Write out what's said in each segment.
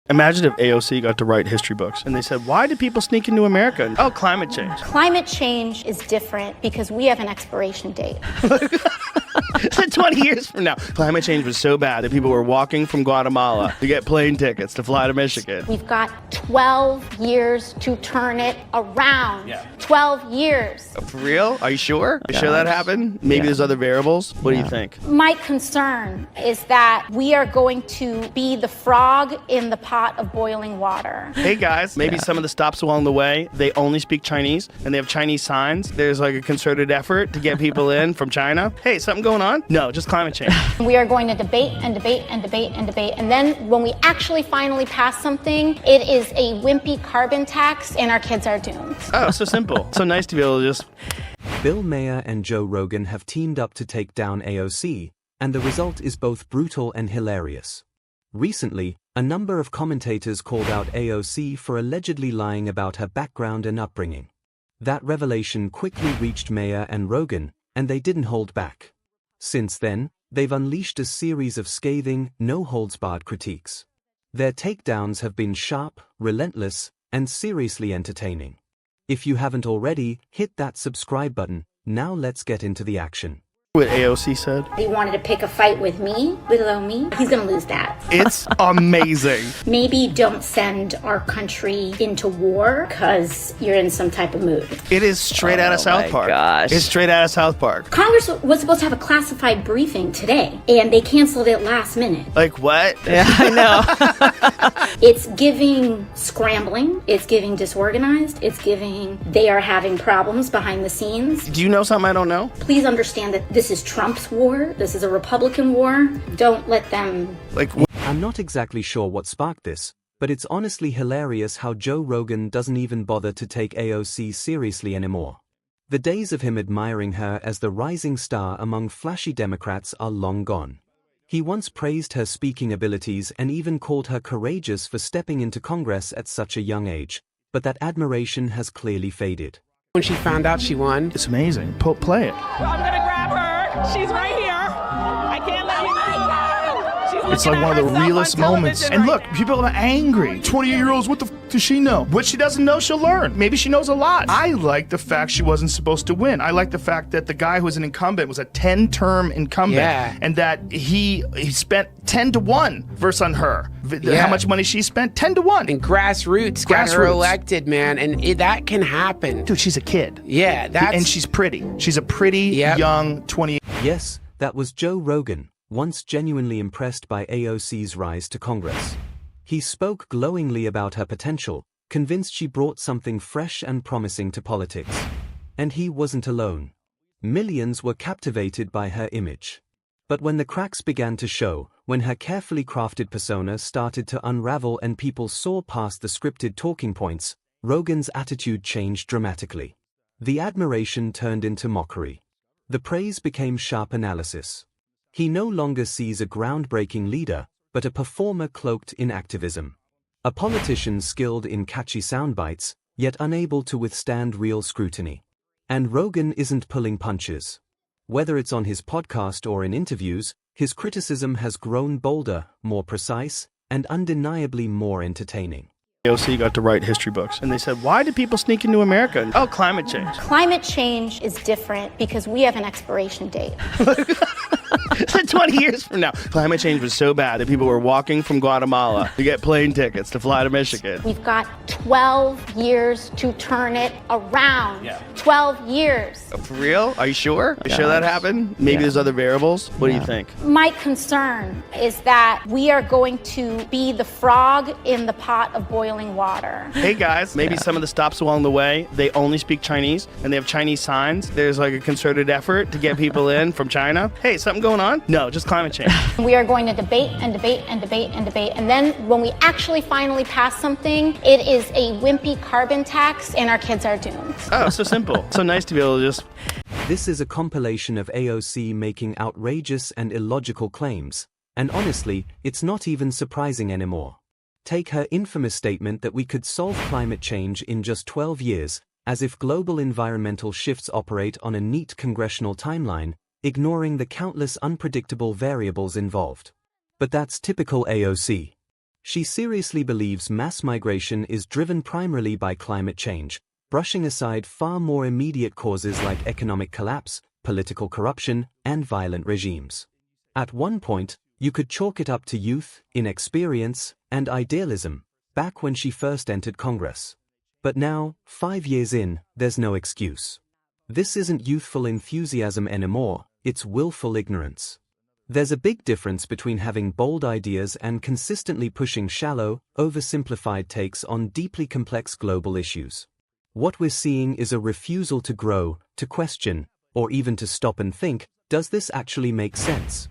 Imagine if AOC got to write history books and they said, why do people sneak into America? Oh, climate change. Climate change is different because we have an expiration date. 20 years from now. Climate change was so bad that people were walking from Guatemala to get plane tickets to fly to Michigan. We've got 12 years to turn it around. 12 years. For real? Are you sure? Are you sure that happened? Maybe there's other variables? What do you think? My concern is that we are going to be the frog in the pot of boiling water. Hey guys, maybe some of the stops along the way, they only speak Chinese and they have Chinese signs. There's like a concerted effort to get people in from China. Hey, something going on? No, just climate change. We are going to debate and debate and debate and debate. And then when we actually finally pass something, it is a wimpy carbon tax and our kids are doomed. Oh, so simple. So nice to be able to just... BillMaher and Joe Rogan have teamed up to take down AOC, and the result is both brutal and hilarious. Recently, a number of commentators called out AOC for allegedly lying about her background and upbringing. That revelation quickly reached Maher and Rogan, and they didn't hold back. Since then, they've unleashed a series of scathing, no-holds-barred critiques. Their takedowns have been sharp, relentless, and seriously entertaining. If you haven't already, hit that subscribe button. Now let's get into the action. What AOC said? He wanted to pick a fight with me, little me. He's gonna lose that. It's amazing. Maybe don't send our country into war because you're in some type of mood. It is straight out of South Park. Gosh. It's straight out of South Park. Congress was supposed to have a classified briefing today, and they canceled it last minute. Like what? Yeah, I know. It's giving scrambling. It's giving disorganized. It's giving they are having problems behind the scenes. Do you know something I don't know? Please understand that this is Trump's war. This is a Republican war. Don't let them... I'm not exactly sure what sparked this, but it's honestly hilarious how Joe Rogan doesn't even bother to take AOC seriously anymore. The days of him admiring her as the rising star among flashy Democrats are long gone. He once praised her speaking abilities and even called her courageous for stepping into Congress at such a young age, but that admiration has clearly faded. When she found out she won, It's amazing. Play it. I'm gonna grab her. She's right here. I can't let you go. It's like one of the realest moments. And look, people are angry. 28-year-olds, what the f does she know? What she doesn't know, she'll learn. Maybe she knows a lot. I like the fact she wasn't supposed to win. I like the fact that the guy who was an incumbent was a 10-term incumbent. Yeah. And that he spent 10-1 versus on her. How much money she spent? 10-1. and grassroots got her elected, man, and that can happen. Dude, she's a kid. Yeah, that's... And she's pretty. She's a pretty, young 28. Yes, that was Joe Rogan, once genuinely impressed by AOC's rise to Congress. He spoke glowingly about her potential, convinced she brought something fresh and promising to politics. And he wasn't alone. Millions were captivated by her image. But when the cracks began to show, when her carefully crafted persona started to unravel and people saw past the scripted talking points, Rogan's attitude changed dramatically. The admiration turned into mockery. The praise became sharp analysis. He no longer sees a groundbreaking leader, but a performer cloaked in activism. A politician skilled in catchy soundbites, yet unable to withstand real scrutiny. And Rogan isn't pulling punches. Whether it's on his podcast or in interviews, his criticism has grown bolder, more precise, and undeniably more entertaining. AOC got to write history books and they said, why do people sneak into America? Oh, climate change. Climate change is different because we have an expiration date. 20 years from now. Climate change was so bad that people were walking from Guatemala to get plane tickets to fly to Michigan. We've got 12 years to turn it around. 12 years. For real? Are you sure? Are you sure that happened? Maybe there's other variables? What do you think? My concern is that we are going to be the frog in the pot of boiling water. Hey guys, maybe some of the stops along the way, they only speak Chinese and they have Chinese signs. There's like a concerted effort to get people in from China. Hey, something going on? No, just climate change. We are going to debate and debate and debate and debate. And then when we actually finally pass something, it is a wimpy carbon tax and our kids are doomed. Oh, so simple. So nice to be able to just... This is a compilation of AOC making outrageous and illogical claims, and honestly, it's not even surprising anymore. Take her infamous statement that we could solve climate change in just 12 years, as if global environmental shifts operate on a neat congressional timeline, ignoring the countless unpredictable variables involved. But that's typical AOC. She seriously believes mass migration is driven primarily by climate change, brushing aside far more immediate causes like economic collapse, political corruption, and violent regimes. At one point, you could chalk it up to youth, inexperience, and idealism, back when she first entered Congress. But now, 5 years in, there's no excuse. This isn't youthful enthusiasm anymore, it's willful ignorance. There's a big difference between having bold ideas and consistently pushing shallow, oversimplified takes on deeply complex global issues. What we're seeing is a refusal to grow, to question, or even to stop and think, does this actually make sense?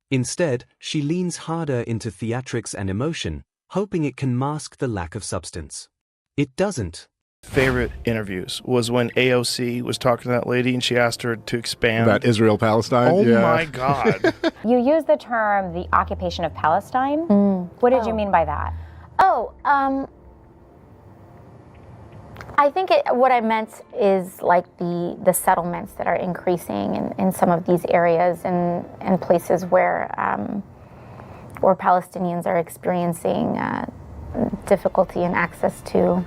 Instead, she leans harder into theatrics and emotion, hoping it can mask the lack of substance. It doesn't. Favorite interviews was when AOC was talking to that lady and she asked her to expand. About Israel-Palestine? Oh yeah. my God. You use the term the occupation of Palestine. What did you mean by that? I think what I meant is like the settlements that are increasing in some of these areas and places where Palestinians are experiencing difficulty in access to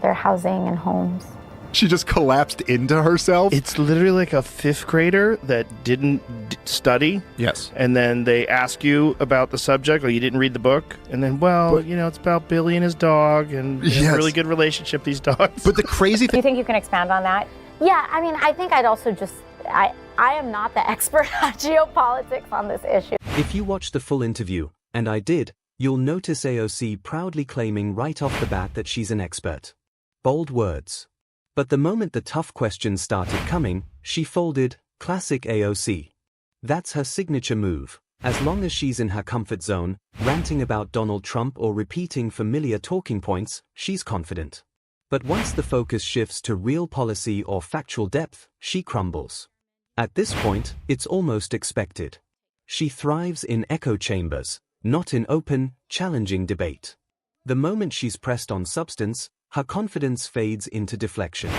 their housing and homes. She just collapsed into herself? It's literally like a fifth grader that didn't study. Yes. And then they ask you about the subject, or you didn't read the book. And then, it's about Billy and his dog and a really good relationship, these dogs. But the crazy Do you think you can expand on that? Yeah, I mean, I think I'd also just, I am not the expert on geopolitics on this issue. If you watch the full interview, and I did, you'll notice AOC proudly claiming right off the bat that she's an expert. Bold words. But the moment the tough questions started coming, she folded. Classic AOC. That's her signature move. As long as she's in her comfort zone, ranting about Donald Trump or repeating familiar talking points, she's confident. But once the focus shifts to real policy or factual depth, she crumbles. At this point, it's almost expected. She thrives in echo chambers, not in open, challenging debate. The moment she's pressed on substance, her confidence fades into deflection.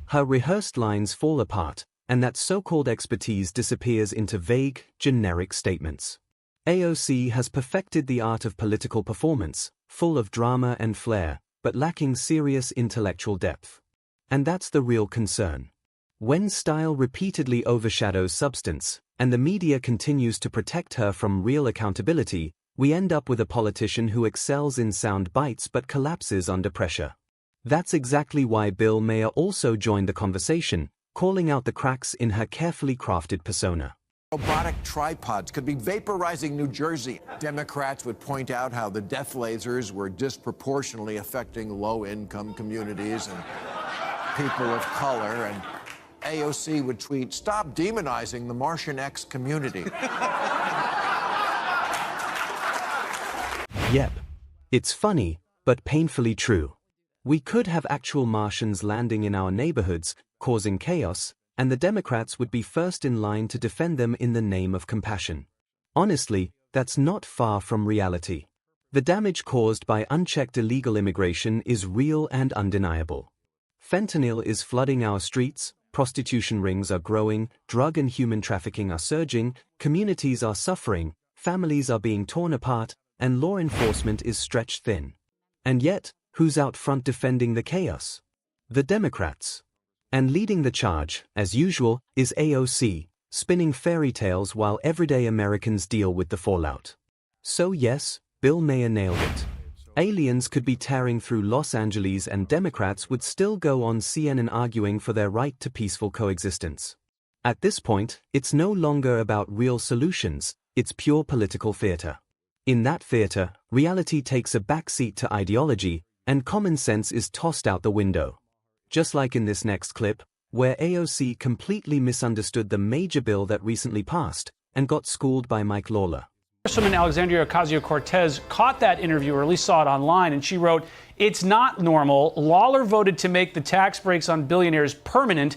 Her rehearsed lines fall apart, and that so-called expertise disappears into vague, generic statements. AOC has perfected the art of political performance, full of drama and flair, but lacking serious intellectual depth. And that's the real concern. When style repeatedly overshadows substance, and the media continues to protect her from real accountability, we end up with a politician who excels in sound bites but collapses under pressure. That's exactly why BillMaher also joined the conversation, calling out the cracks in her carefully crafted persona. Robotic tripods could be vaporizing New Jersey. Democrats would point out how the death lasers were disproportionately affecting low-income communities and people of color, and AOC would tweet, "Stop demonizing the Martian X community." Yep. It's funny, but painfully true. We could have actual Martians landing in our neighborhoods, causing chaos, and the Democrats would be first in line to defend them in the name of compassion. Honestly, that's not far from reality. The damage caused by unchecked illegal immigration is real and undeniable. Fentanyl is flooding our streets, prostitution rings are growing, drug and human trafficking are surging, communities are suffering, families are being torn apart, and law enforcement is stretched thin. And yet, who's out front defending the chaos? The Democrats. And leading the charge, as usual, is AOC, spinning fairy tales while everyday Americans deal with the fallout. So yes, BillMaher nailed it. Aliens could be tearing through Los Angeles and Democrats would still go on CNN arguing for their right to peaceful coexistence. At this point, it's no longer about real solutions, it's pure political theater. In that theater, reality takes a backseat to ideology, and common sense is tossed out the window. Just like in this next clip, where AOC completely misunderstood the major bill that recently passed, and got schooled by Mike Lawler. Congresswoman Alexandria Ocasio-Cortez caught that interview, or at least saw it online, and she wrote, "It's not normal. Lawler voted to make the tax breaks on billionaires permanent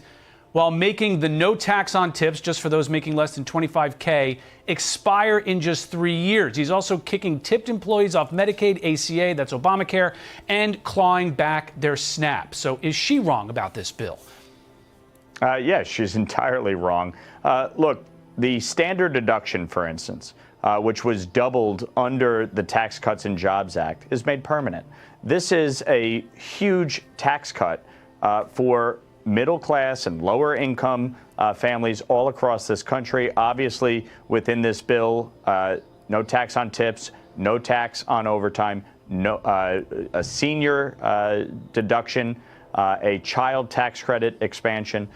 while making the no tax on tips, just for those making less than $25K, expire in just 3 years. He's also kicking tipped employees off Medicaid, ACA, that's Obamacare, and clawing back their SNAP." So is she wrong about this bill? Yes, she's entirely wrong. Look, the standard deduction, for instance, which was doubled under the Tax Cuts and Jobs Act, is made permanent. This is a huge tax cut for middle class and lower income families all across this country. Obviously, within this bill, no tax on tips, no tax on overtime, no a senior deduction, a child tax credit expansion.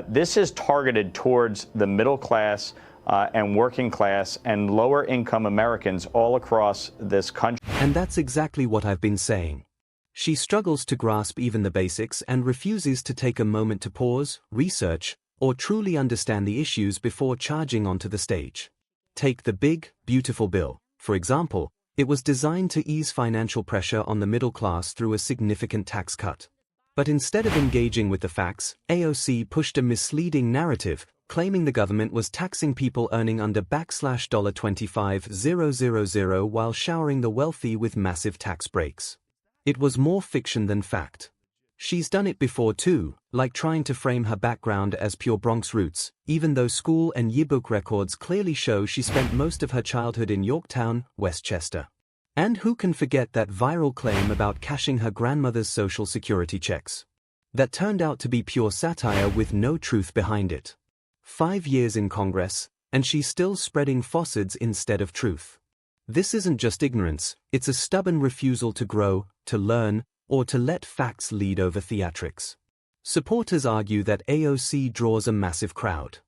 This is targeted towards the middle class and working class and lower income Americans all across this country. And that's exactly what I've been saying. She struggles to grasp even the basics and refuses to take a moment to pause, research, or truly understand the issues before charging onto the stage. Take the big, beautiful bill, for example. It was designed to ease financial pressure on the middle class through a significant tax cut. But instead of engaging with the facts, AOC pushed a misleading narrative, claiming the government was taxing people earning under $25,000 while showering the wealthy with massive tax breaks. It was more fiction than fact. She's done it before too, like trying to frame her background as pure Bronx roots, even though school and yearbook records clearly show she spent most of her childhood in Yorktown, Westchester. And who can forget that viral claim about cashing her grandmother's Social Security checks? That turned out to be pure satire with no truth behind it. 5 years in Congress, and she's still spreading falsehoods instead of truth. This isn't just ignorance, it's a stubborn refusal to grow, to learn, or to let facts lead over theatrics. Supporters argue that AOC draws a massive crowd.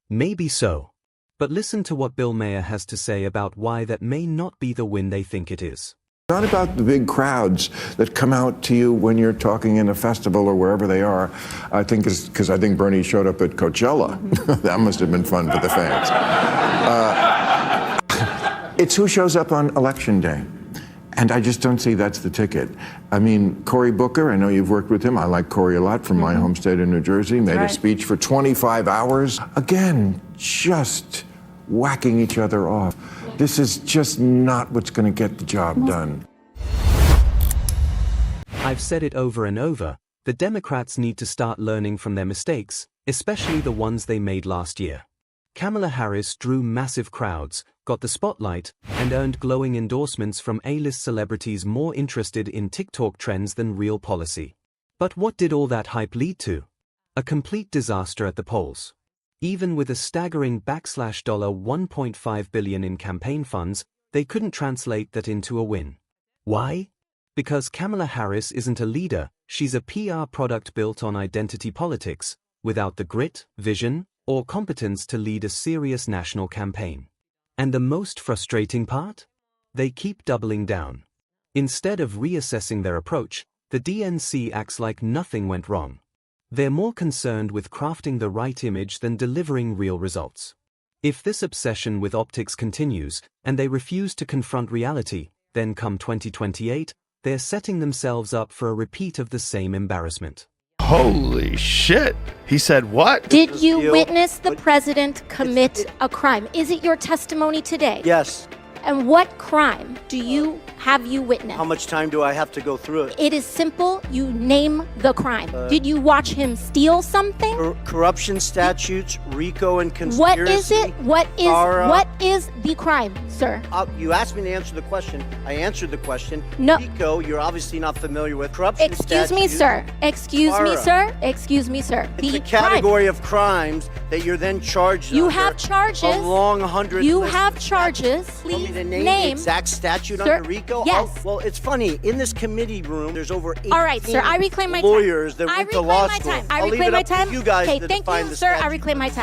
Maybe so. But listen to what BillMaher has to say about why that may not be the win they think it is. It's not about the big crowds that come out to you when you're talking in a festival or wherever they are. I think it's because I think Bernie showed up at Coachella. That must have been fun for the fans. It's who shows up on Election Day. And I just don't see that's the ticket. I mean, Cory Booker, I know you've worked with him. I like Cory a lot from my home state of New Jersey. Made a speech for 25 hours. Again, just whacking each other off. This is just not what's going to get the job done. I've said it over and over. The Democrats need to start learning from their mistakes, especially the ones they made last year. Kamala Harris drew massive crowds, got the spotlight, and earned glowing endorsements from A-list celebrities more interested in TikTok trends than real policy. But what did all that hype lead to? A complete disaster at the polls. Even with a staggering $1.5 billion in campaign funds, they couldn't translate that into a win. Why? Because Kamala Harris isn't a leader, she's a PR product built on identity politics, without the grit, vision, or competence to lead a serious national campaign. And the most frustrating part? They keep doubling down. Instead of reassessing their approach, the DNC acts like nothing went wrong. They're more concerned with crafting the right image than delivering real results. If this obsession with optics continues, and they refuse to confront reality, then come 2028, they're setting themselves up for a repeat of the same embarrassment. Holy shit. He said what? Did you witness the president commit a crime? Is it your testimony today? Yes. And what crime have you witnessed? How much time do I have to go through it? It is simple. You name the crime. Did you watch him steal something? Corruption statutes, RICO and conspiracy. What is it? What is the crime, sir? You asked me to answer the question. I answered the question. No. RICO, you're obviously not familiar with. Corruption Excuse me, sir. Excuse me, sir. Excuse me, sir. It's a category of crimes that you're then charged You under. have charges. A long 100 You list. have charges. Please To name the exact statute sir, under RICO? yes. Oh, well, it's funny. In this committee room, there's over 18 All right, sir. I reclaim my time. lawyers that went to law school. I I'll leave reclaim it my up time. to you guys Okay, to thank define you, the sir. I statute. reclaim my time.